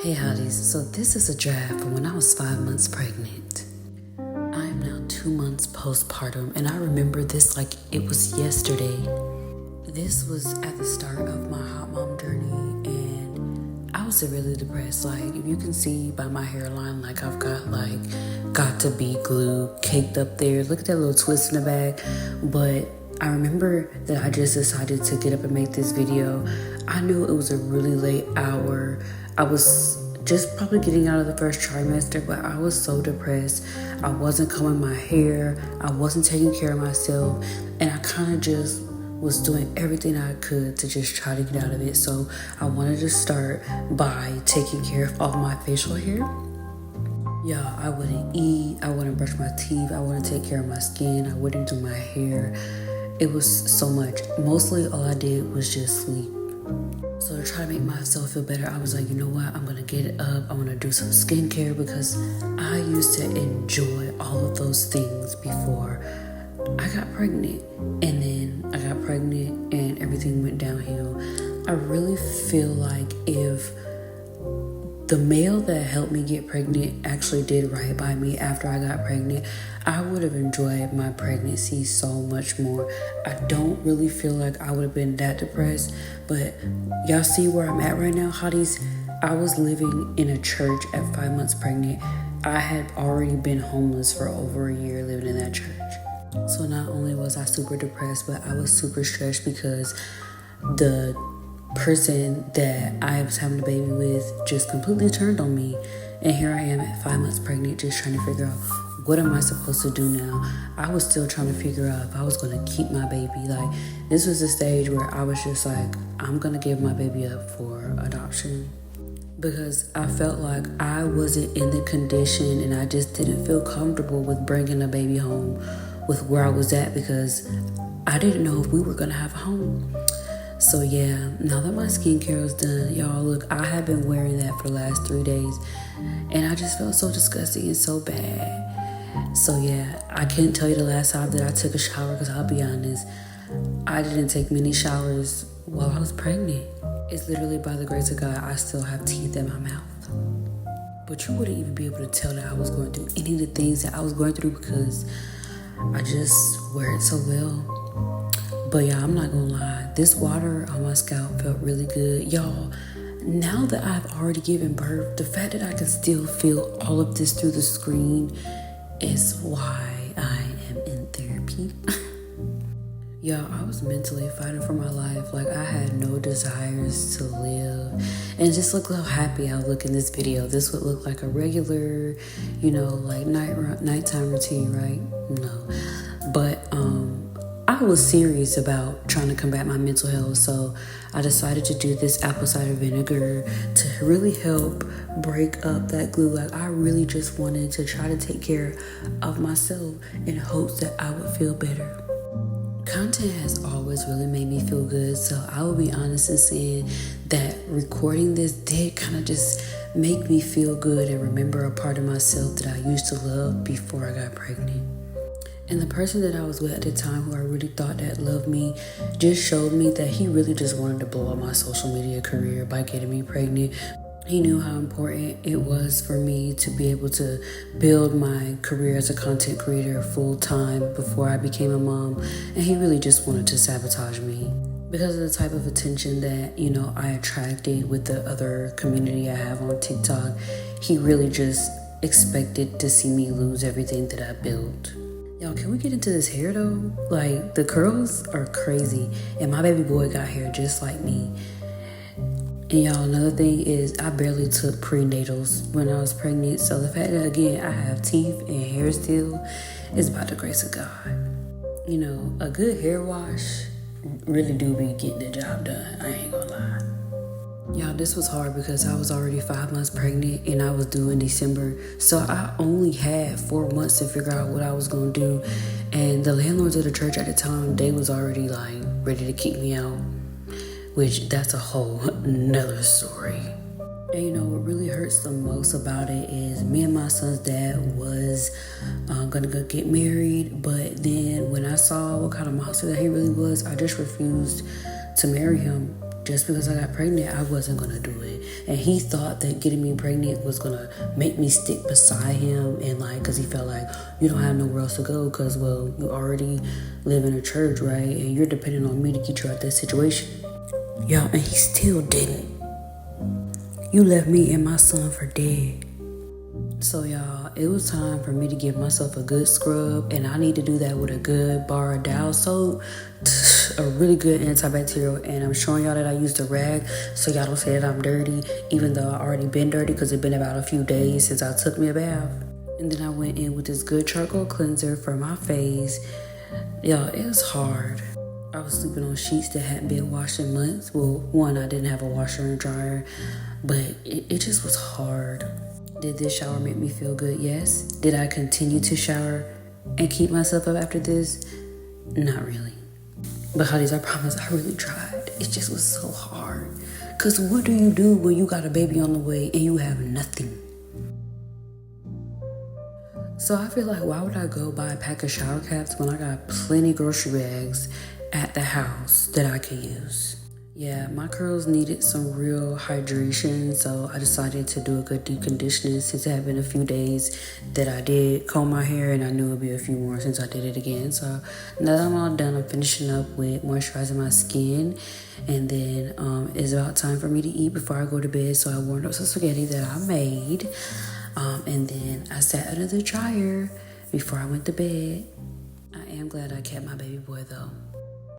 Hey hotties, so this is a draft from when I was 5 months pregnant. I am now 2 months postpartum, and I remember this like it was yesterday. This was at the start of my hot mom journey, and I was really depressed. Like, if you can see by my hairline, like I've got to be glue caked up there. Look at that little twist in the back. But I remember that I just decided to get up and make this video. I knew it was a really late hour. I was just probably getting out of the first trimester, but I was so depressed. I wasn't combing my hair. I wasn't taking care of myself. And I kind of just was doing everything I could to just try to get out of it. So I wanted to start by taking care of all my facial hair. Yeah, I wouldn't eat. I wouldn't brush my teeth. I wouldn't take care of my skin. I wouldn't do my hair. It was so much. Mostly all I did was just sleep. So to try to make myself feel better, I was like, you know what? I'm going to get up. I'm going to do some skincare because I used to enjoy all of those things before I got pregnant. And then I got pregnant and everything went downhill. I really feel like if the male that helped me get pregnant actually did right by me after I got pregnant, I would have enjoyed my pregnancy so much more. I don't really feel like I would have been that depressed, but y'all see where I'm at right now, hotties? I was living in a church at 5 months pregnant. I had already been homeless for over a year living in that church. So not only was I super depressed, but I was super stressed because the person that I was having a baby with just completely turned on me. And here I am at 5 months pregnant, just trying to figure out, what am I supposed to do now? I was still trying to figure out if I was going to keep my baby. Like, this was a stage where I was just like, I'm going to give my baby up for adoption. Because I felt like I wasn't in the condition and I just didn't feel comfortable with bringing a baby home with where I was at, because I didn't know if we were going to have a home. So yeah, now that my skincare is done, y'all, look, I have been wearing that for the last 3 days and I just felt so disgusting and so bad. So yeah, I can't tell you the last time that I took a shower because I'll be honest, I didn't take many showers while I was pregnant. It's literally by the grace of God, I still have teeth in my mouth. But you wouldn't even be able to tell that I was going through any of the things that I was going through because I just wear it so well. But yeah, I'm not gonna lie, this water on my scalp felt really good. Y'all, now that I've already given birth, the fact that I can still feel all of this through the screen is why I am in therapy. Y'all, I was mentally fighting for my life. Like, I had no desires to live. And just look how happy I look in this video. This would look like a regular, like nighttime routine, right? No. But I was serious about trying to combat my mental health, so I decided to do this apple cider vinegar to really help break up that glue. Like, I really just wanted to try to take care of myself in hopes that I would feel better. Content has always really made me feel good, so I will be honest in saying that recording this did kind of just make me feel good and remember a part of myself that I used to love before I got pregnant. And the person that I was with at the time, who I really thought that loved me, just showed me that he really just wanted to blow up my social media career by getting me pregnant. He knew how important it was for me to be able to build my career as a content creator full time before I became a mom. And he really just wanted to sabotage me because of the type of attention that, I attracted with the other community I have on TikTok. He really just expected to see me lose everything that I built. Y'all, can we get into this hair though? Like, the curls are crazy. And my baby boy got hair just like me. And y'all, another thing is I barely took prenatals when I was pregnant. So the fact that, again, I have teeth and hair still is by the grace of God. A good hair wash really do be getting the job done. I ain't gonna lie. Y'all, this was hard because I was already 5 months pregnant and I was due in December. So I only had 4 months to figure out what I was going to do. And the landlords of the church at the time, they was already ready to kick me out, which that's a whole nother story. And what really hurts the most about it is me and my son's dad was going to go get married. But then when I saw what kind of monster that he really was, I just refused to marry him. just because I got pregnant, I wasn't gonna do it. And he thought that getting me pregnant was gonna make me stick beside him, and like, cause he felt like you don't have nowhere else to go, cause well, you already live in a church, right? And you're depending on me to get you out that situation. Y'all, and he still didn't. You left me and my son for dead. So y'all, it was time for me to give myself a good scrub, and I need to do that with a good bar of Dial soap, a really good antibacterial. And I'm showing y'all that I used a rag so y'all don't say that I'm dirty, even though I already been dirty because it's been about a few days since I took me a bath. And then I went in with this good charcoal cleanser for my face. Y'all, it was hard. I was sleeping on sheets that hadn't been washed in months. Well, one, I didn't have a washer and dryer, but it just was hard. Did this shower make me feel good? Yes. Did I continue to shower and keep myself up after this? Not really. But hotties, I promise I really tried. It just was so hard. Because what do you do when you got a baby on the way and you have nothing? So I feel like, why would I go buy a pack of shower caps when I got plenty grocery bags at the house that I can use? Yeah, my curls needed some real hydration, so I decided to do a good deep conditioning since it had been a few days that I did comb my hair, and I knew it would be a few more since I did it again. So now that I'm all done, I'm finishing up with moisturizing my skin, and then it's about time for me to eat before I go to bed. So I warmed up some spaghetti that I made, and then I sat under the dryer before I went to bed. I am glad I kept my baby boy though.